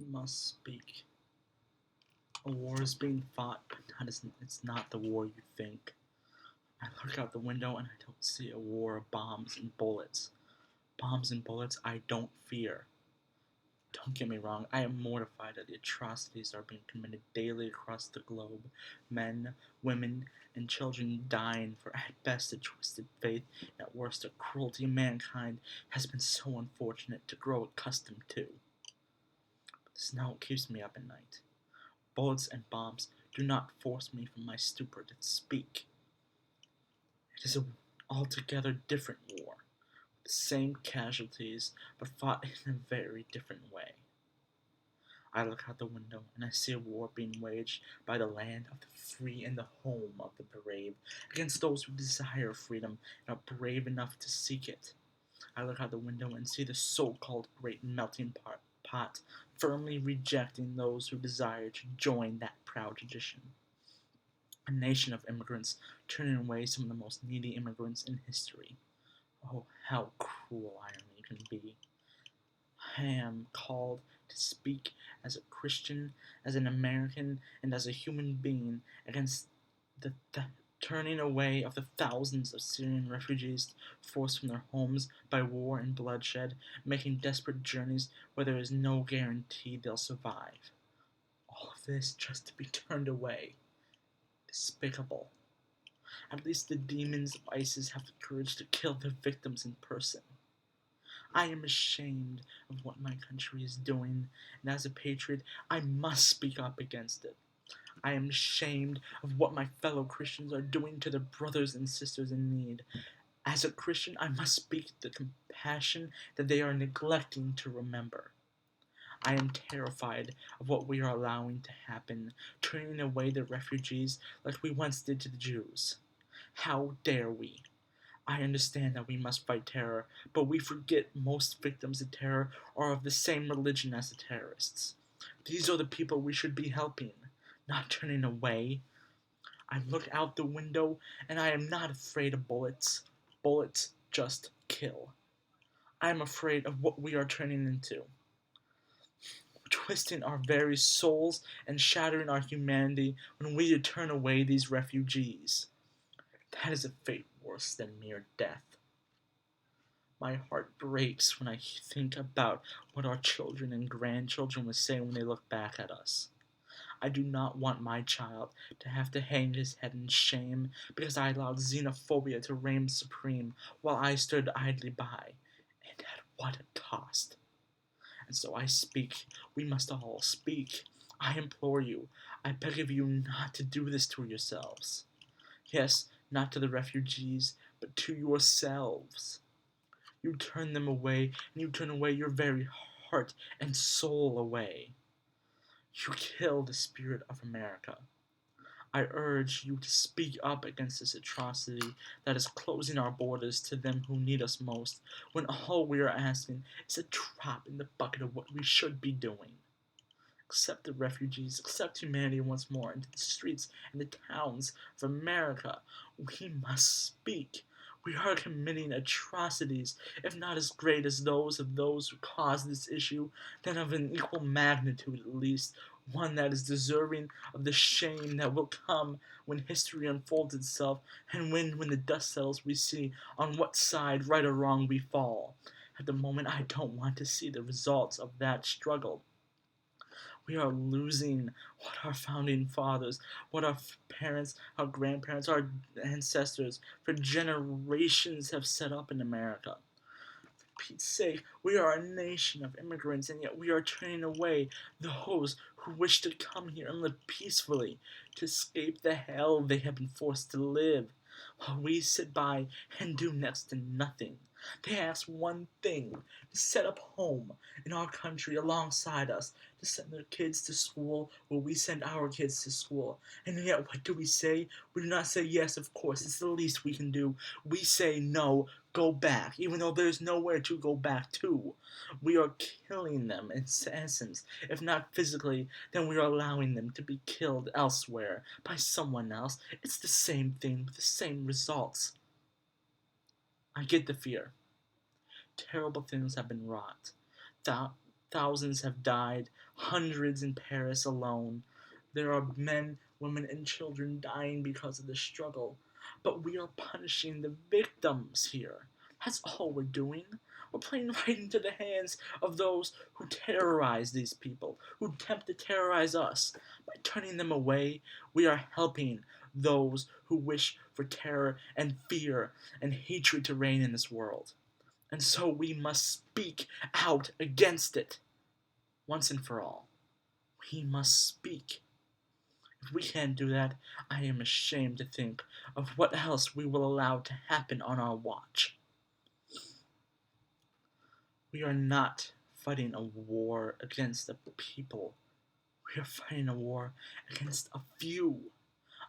must speak. A war is being fought, but it's not the war you think. I look out the window and I don't see a war of bombs and bullets. Bombs and bullets I don't fear. Don't get me wrong, I am mortified that the atrocities are being committed daily across the globe. Men, women, and children dying for at best a twisted faith, and at worst a cruelty mankind has been so unfortunate to grow accustomed to. But this now keeps me up at night. Bullets and bombs do not force me from my stupor to speak. It is an altogether different war, with the same casualties, but fought in a very different way. I look out the window and I see a war being waged by the land of the free and the home of the brave against those who desire freedom and are brave enough to seek it. I look out the window and see the so-called great melting pot firmly rejecting those who desire to join that proud tradition. A nation of immigrants turning away some of the most needy immigrants in history. Oh, how cruel irony can be. I am called to speak as a Christian, as an American, and as a human being against the turning away of the thousands of Syrian refugees forced from their homes by war and bloodshed, making desperate journeys where there is no guarantee they'll survive. All of this just to be turned away. Despicable. At least the demons of ISIS have the courage to kill their victims in person. I am ashamed of what my country is doing, and as a patriot, I must speak up against it. I am ashamed of what my fellow Christians are doing to their brothers and sisters in need. As a Christian, I must speak the compassion that they are neglecting to remember. I am terrified of what we are allowing to happen, turning away the refugees like we once did to the Jews. How dare we? I understand that we must fight terror, but we forget most victims of terror are of the same religion as the terrorists. These are the people we should be helping, not turning away. I look out the window and I am not afraid of bullets. Bullets just kill. I am afraid of what we are turning into, twisting our very souls and shattering our humanity when we turn away these refugees. That is a fate worse than mere death. My heart breaks when I think about what our children and grandchildren will say when they look back at us. I do not want my child to have to hang his head in shame because I allowed xenophobia to reign supreme while I stood idly by. And at what a cost. And so I speak. We must all speak. I implore you. I beg of you not to do this to yourselves. Yes, not to the refugees, but to yourselves. You turn them away, and you turn away your very heart and soul away. You kill the spirit of America. I urge you to speak up against this atrocity that is closing our borders to them who need us most, when all we are asking is a drop in the bucket of what we should be doing. Accept the refugees, accept humanity once more into the streets and the towns of America. We must speak. We are committing atrocities, if not as great as those of those who caused this issue, then of an equal magnitude at least, one that is deserving of the shame that will come when history unfolds itself, and when the dust settles we see on what side, right or wrong, we fall. At the moment, I don't want to see the results of that struggle. We are losing what our founding fathers, what our parents, our grandparents, our ancestors for generations have set up in America. For Pete's sake, we are a nation of immigrants, and yet we are turning away those who wish to come here and live peacefully, to escape the hell they have been forced to live, while we sit by and do next to nothing. They ask one thing: to set up home in our country alongside us, to send their kids to school where we send our kids to school. And yet, what do we say? We do not say, yes, of course, it's the least we can do. We say, no, go back, even though there's nowhere to go back to. We are killing them in essence. If not physically, then we are allowing them to be killed elsewhere by someone else. It's the same thing with the same results. I get the fear. Terrible things have been wrought. Thousands have died, hundreds in Paris alone. There are men, women, and children dying because of the struggle. But we are punishing the victims here. That's all we're doing. We're playing right into the hands of those who terrorize these people, who attempt to terrorize us. By turning them away, we are helping those who wish for terror and fear and hatred to reign in this world. And so we must speak out against it once and for all. We must speak. If we can't do that, I am ashamed to think of what else we will allow to happen on our watch. We are not fighting a war against the people. We are fighting a war against a few,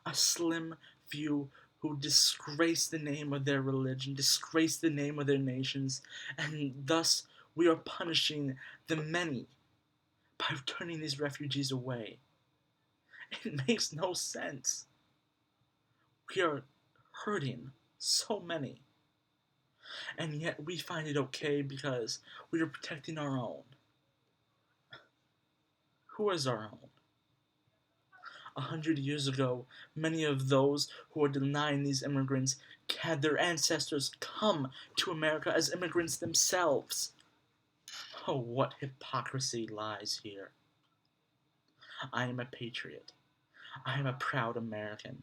a slim few who disgrace the name of their religion, disgrace the name of their nations, and thus we are punishing the many by turning these refugees away. It makes no sense. We are hurting so many, and yet we find it okay because we are protecting our own. Who is our own? 100 years ago, many of those who are denying these immigrants had their ancestors come to America as immigrants themselves. Oh, what hypocrisy lies here. I am a patriot. I am a proud American.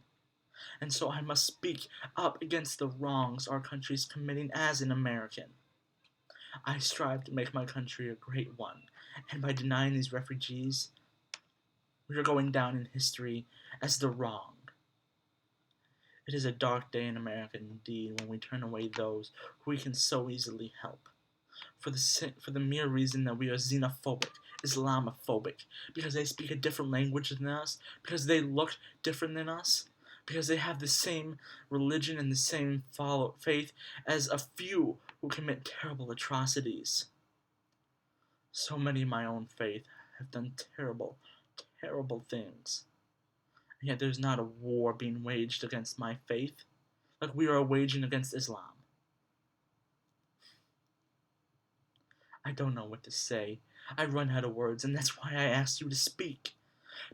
And so I must speak up against the wrongs our country is committing as an American. I strive to make my country a great one, and by denying these refugees, we are going down in history as the wrong. It is a dark day in America indeed when we turn away those who we can so easily help. For the mere reason that we are xenophobic, Islamophobic, because they speak a different language than us, because they look different than us, because they have the same religion and the same faith as a few who commit terrible atrocities. So many of my own faith have done terrible, terrible things. And yet there's not a war being waged against my faith, like we are waging against Islam. I don't know what to say. I run out of words, and that's why I asked you to speak.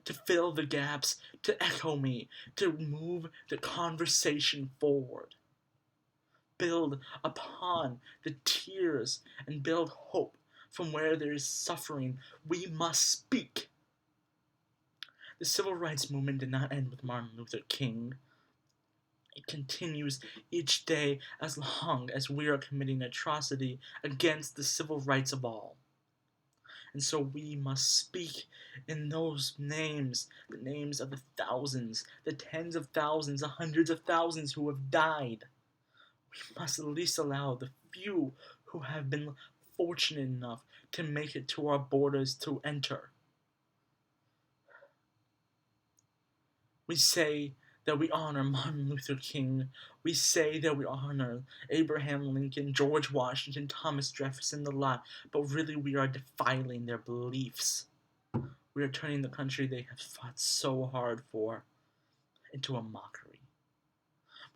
To fill the gaps, to echo me, to move the conversation forward. Build upon the tears and build hope from where there is suffering. We must speak. The civil rights movement did not end with Martin Luther King. It continues each day as long as we are committing atrocity against the civil rights of all. And so we must speak in those names, the names of the thousands, the tens of thousands, the hundreds of thousands who have died. We must at least allow the few who have been fortunate enough to make it to our borders to enter. We say that we honor Martin Luther King. We say that we honor Abraham Lincoln, George Washington, Thomas Jefferson, the lot, but really we are defiling their beliefs. We are turning the country they have fought so hard for into a mockery.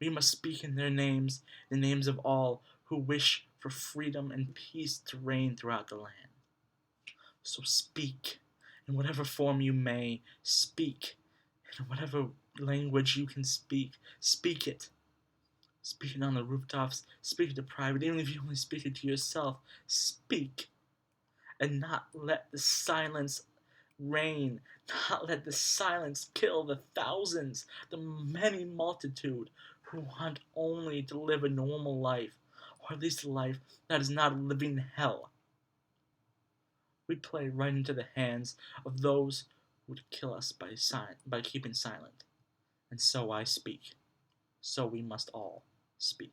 We must speak in their names, the names of all who wish for freedom and peace to reign throughout the land. So speak in whatever form you may, speak in whatever language you can speak. Speak it. Speak it on the rooftops. Speak it to private. Even if you only speak it to yourself, speak. And not let the silence reign. Not let the silence kill the thousands, the many multitude who want only to live a normal life, or at least a life that is not a living hell. We play right into the hands of those who would kill us by keeping silent. And so I speak. So we must all speak.